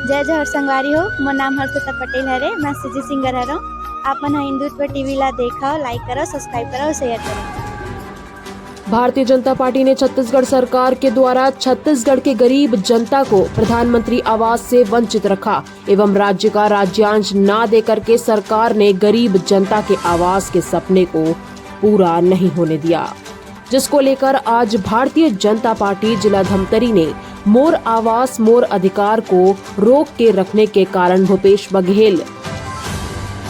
जय जय संगवारी हो। मोर नाम हर्षिता पटेल हरे। मैं सुजी सिंगर हरो। आपन हिंदुत्व टीवी ला देखा, लाइक करो, सब्सक्राइब करो, शेयर करो। भारतीय जनता पार्टी ने छत्तीसगढ़ सरकार के द्वारा छत्तीसगढ़ के गरीब जनता को प्रधानमंत्री आवास से वंचित रखा एवं राज्य का राज्यांश न देकर के सरकार ने गरीब जनता के आवास के सपने को पूरा नहीं होने दिया, जिसको लेकर आज भारतीय जनता पार्टी जिला धमतरी ने मोर आवास मोर अधिकार को रोक के रखने के कारण भूपेश बघेल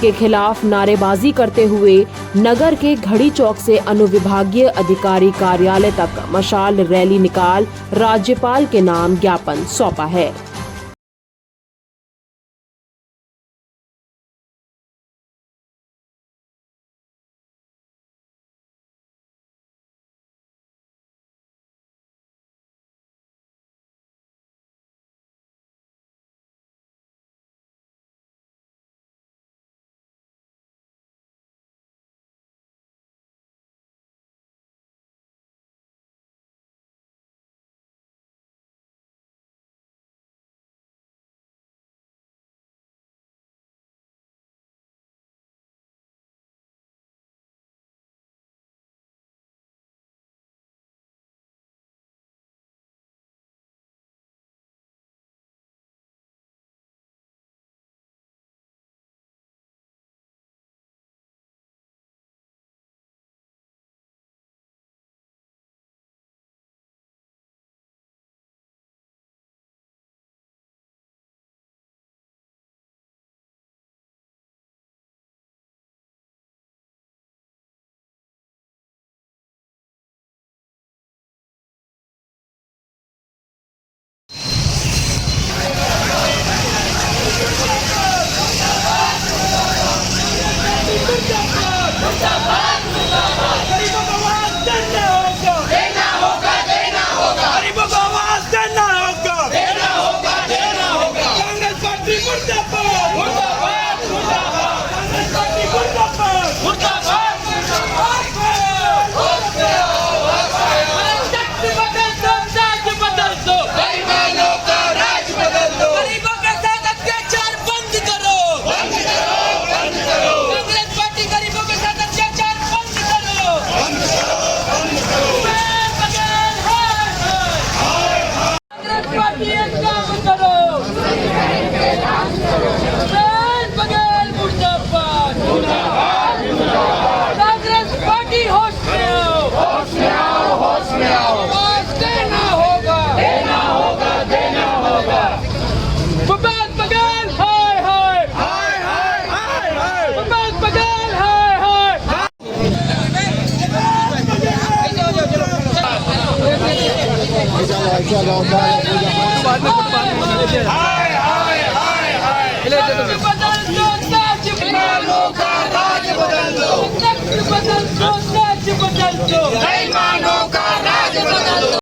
के खिलाफ नारेबाजी करते हुए नगर के घड़ी चौक से अनुविभागीय अधिकारी कार्यालय तक मशाल रैली निकाल राज्यपाल के नाम ज्ञापन सौंपा है।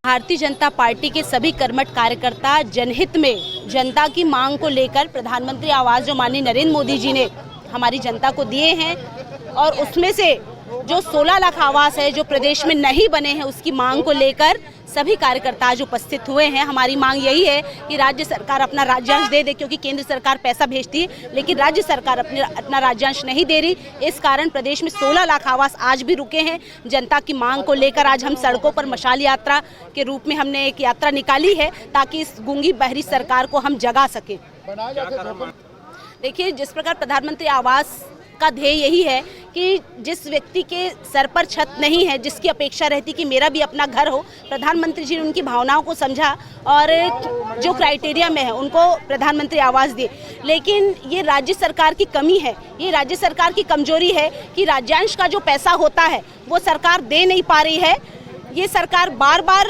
भारतीय जनता पार्टी के सभी कर्मठ कार्यकर्ता जनहित में जनता की मांग को लेकर प्रधानमंत्री आवास जो माननीय नरेंद्र मोदी जी ने हमारी जनता को दिए हैं और उसमें से जो 16 लाख आवास है जो प्रदेश में नहीं बने हैं उसकी मांग को लेकर सभी कार्यकर्ता आज उपस्थित हुए हैं। हमारी मांग यही है कि राज्य सरकार अपना राज्यांश दे दे, क्योंकि केंद्र सरकार पैसा भेजती है लेकिन राज्य सरकार अपना राज्यांश नहीं दे रही। इस कारण प्रदेश में 16 लाख आवास आज भी रुके हैं। जनता की मांग को लेकर आज हम सड़कों पर मशाल यात्रा के रूप में हमने एक यात्रा निकाली है ताकि इस गूंगी बहरी सरकार को हम जगा सकें। देखिए, जिस प्रकार प्रधानमंत्री आवास का ध्येय यही है कि जिस व्यक्ति के सर पर छत नहीं है, जिसकी अपेक्षा रहती कि मेरा भी अपना घर हो, प्रधानमंत्री जी ने उनकी भावनाओं को समझा और जो क्राइटेरिया में है उनको प्रधानमंत्री आवास दिए। लेकिन ये राज्य सरकार की कमी है, ये राज्य सरकार की कमजोरी है कि राज्यांश का जो पैसा होता है वो सरकार दे नहीं पा रही है। ये सरकार बार बार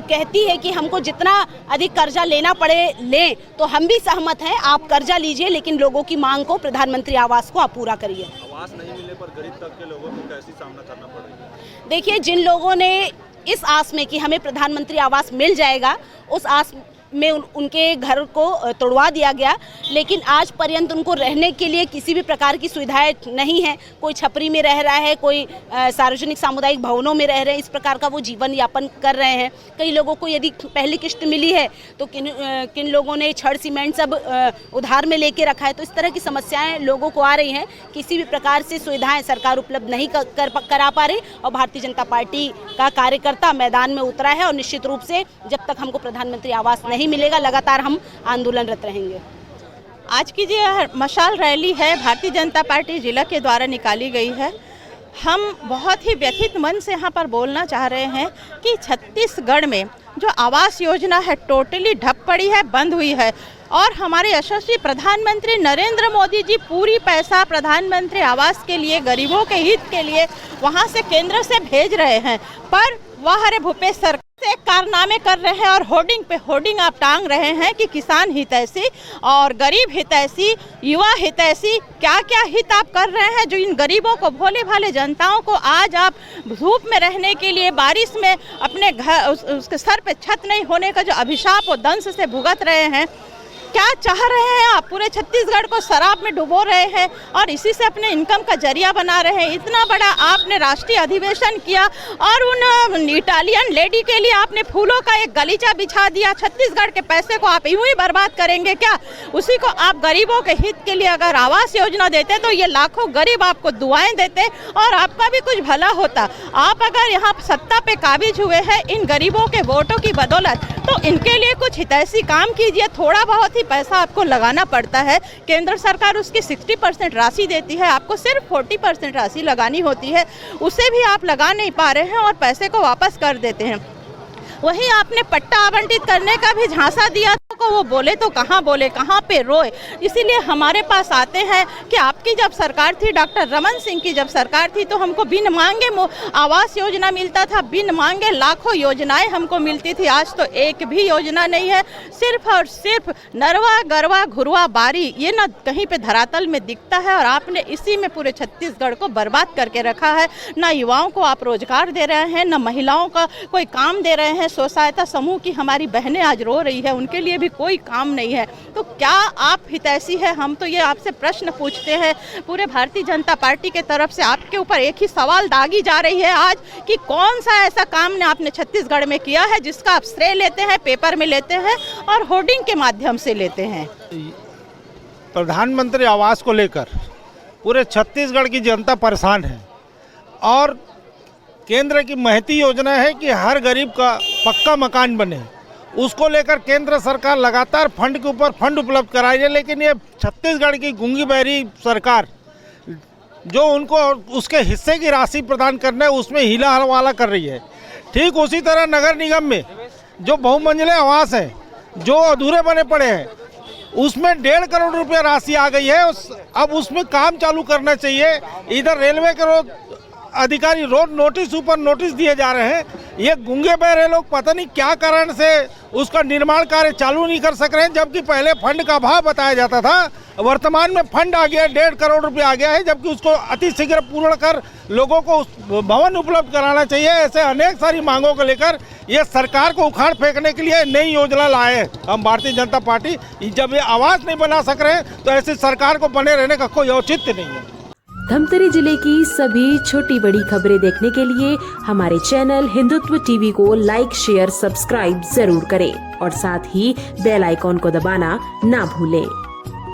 कहती है कि हमको जितना अधिक कर्जा लेना पड़े लें, तो हम भी सहमत हैं, आप कर्जा लीजिए लेकिन लोगों की मांग को प्रधानमंत्री आवास को आप पूरा करिए। आवास नहीं मिलने पर गरीब तबके के लोगों को कैसी सामना करना पड़ेगा? देखिए, जिन लोगों ने इस आस में कि हमें प्रधानमंत्री आवास मिल जाएगा, उस आस में उनके घर को तोड़वा दिया गया, लेकिन आज पर्यंत उनको रहने के लिए किसी भी प्रकार की सुविधाएं नहीं है। कोई छपरी में रह रहा है, कोई सार्वजनिक सामुदायिक भवनों में रह रहे हैं, इस प्रकार का वो जीवन यापन कर रहे हैं। कई लोगों को यदि पहली किस्त मिली है तो किन लोगों ने छड़ सीमेंट सब उधार में लेके रखा है। तो इस तरह की समस्याएं लोगों को आ रही हैं। किसी भी प्रकार से सुविधाएं सरकार उपलब्ध नहीं करा पा रही और भारतीय जनता पार्टी का कार्यकर्ता मैदान में उतरा है और निश्चित रूप से जब तक हमको प्रधानमंत्री आवास नहीं मिलेगा लगातार हम आंदोलनरत रहेंगे। आज की जो मशाल रैली है भारतीय जनता पार्टी जिला के द्वारा निकाली गई है, हम बहुत ही व्यथित मन से यहाँ पर बोलना चाह रहे हैं कि छत्तीसगढ़ में जो आवास योजना है टोटली ढप पड़ी है, बंद हुई है और हमारे यशस्वी प्रधानमंत्री नरेंद्र मोदी जी पूरी पैसा प्रधानमंत्री आवास के लिए, गरीबों के हित के लिए वहाँ से केंद्र से भेज रहे हैं, पर वह हरे भूपेश सरकार से कारनामे कर रहे हैं और होर्डिंग पे होर्डिंग आप टांग रहे हैं कि किसान हितैषी और गरीब हितैषी, युवा हितैषी, क्या क्या हित आप कर रहे हैं जो इन गरीबों को, भोले भाले जनताओं को आज आप धूप में रहने के लिए, बारिश में अपने घर उसके सर पे छत नहीं होने का जो अभिशाप और दंश से भुगत रहे हैं। क्या चाह रहे हैं आप? पूरे छत्तीसगढ़ को शराब में डुबो रहे हैं और इसी से अपने इनकम का जरिया बना रहे हैं। इतना बड़ा आपने राष्ट्रीय अधिवेशन किया और उन इटालियन लेडी के लिए आपने फूलों का एक गलीचा बिछा दिया। छत्तीसगढ़ के पैसे को आप यूं ही बर्बाद करेंगे क्या? उसी को आप गरीबों के हित के लिए अगर आवास योजना देते तो ये लाखों गरीब आपको दुआएं देते और आपका भी कुछ भला होता। आप अगर यहाँ सत्ता पे काबिज हुए हैं इन गरीबों के वोटों की बदौलत, तो इनके लिए कुछ हितैषी काम कीजिए। थोड़ा बहुत ही पैसा आपको लगाना पड़ता है, केंद्र सरकार उसकी 60% राशि देती है, आपको सिर्फ 40% राशि लगानी होती है, उसे भी आप लगा नहीं पा रहे हैं और पैसे को वापस कर देते हैं। वहीं आपने पट्टा आवंटित करने का भी झांसा दिया को वो बोले तो कहाँ बोले, कहाँ पे रोए। इसीलिए हमारे पास आते हैं कि आपकी जब सरकार थी, डॉक्टर रमन सिंह की जब सरकार थी, तो हमको बिन मांगे आवास योजना मिलता था, बिन मांगे लाखों योजनाएं हमको मिलती थी। आज तो एक भी योजना नहीं है, सिर्फ और सिर्फ नरवा गरवा घुरवा बारी ये ना कहीं पे धरातल में दिखता है और आपने इसी में पूरे छत्तीसगढ़ को बर्बाद करके रखा है। ना युवाओं को आप रोजगार दे रहे हैं, ना महिलाओं का कोई काम दे रहे हैं। स्व सहायता समूह की हमारी बहनें आज रो रही है, उनके लिए भी कोई काम नहीं है। तो क्या आप हितैषी है? हम तो ये आपसे प्रश्न पूछते हैं। पूरे भारतीय जनता पार्टी के तरफ से आपके ऊपर एक ही सवाल दागी जा रही है आज कि कौन सा ऐसा काम ने आपने छत्तीसगढ़ में किया है जिसका आप श्रेय लेते हैं, पेपर में लेते हैं और होर्डिंग के माध्यम से लेते हैं। प्रधानमंत्री आवास को लेकर पूरे छत्तीसगढ़ की जनता परेशान है और केंद्र की महती योजना है कि हर गरीब का पक्का मकान बने। उसको लेकर केंद्र सरकार लगातार फंड के ऊपर फंड उपलब्ध कराई है, लेकिन ये छत्तीसगढ़ की गूंगी बहरी सरकार जो उनको उसके हिस्से की राशि प्रदान करना है उसमें हीला हवाला कर रही है। ठीक उसी तरह नगर निगम में जो बहुमंजिले आवास हैं जो अधूरे बने पड़े हैं उसमें 1.5 करोड़ रुपया राशि आ गई है। अब उसमें काम चालू करना चाहिए। इधर रेलवे के अधिकारी रोड नोटिस ऊपर नोटिस दिए जा रहे हैं। ये गूंगे बहरे लोग पता नहीं क्या कारण से उसका निर्माण कार्य चालू नहीं कर सक रहे हैं, जबकि पहले फंड का अभाव बताया जाता था। वर्तमान में फंड आ गया, 1.5 करोड़ रुपया आ गया है, जबकि उसको अति शीघ्र पूर्ण कर लोगों को भवन उपलब्ध कराना चाहिए। ऐसे अनेक सारी मांगों को लेकर ये सरकार को उखाड़ फेंकने के लिए नई योजना लाए हम भारतीय जनता पार्टी। जब ये आवास नहीं बना सक रहे हैं तो ऐसी सरकार को बने रहने का कोई औचित्य नहीं है। धमतरी जिले की सभी छोटी बड़ी खबरें देखने के लिए हमारे चैनल हिंदुत्व टीवी को लाइक, शेयर, सब्सक्राइब जरूर करें और साथ ही बेल आइकॉन को दबाना ना भूलें।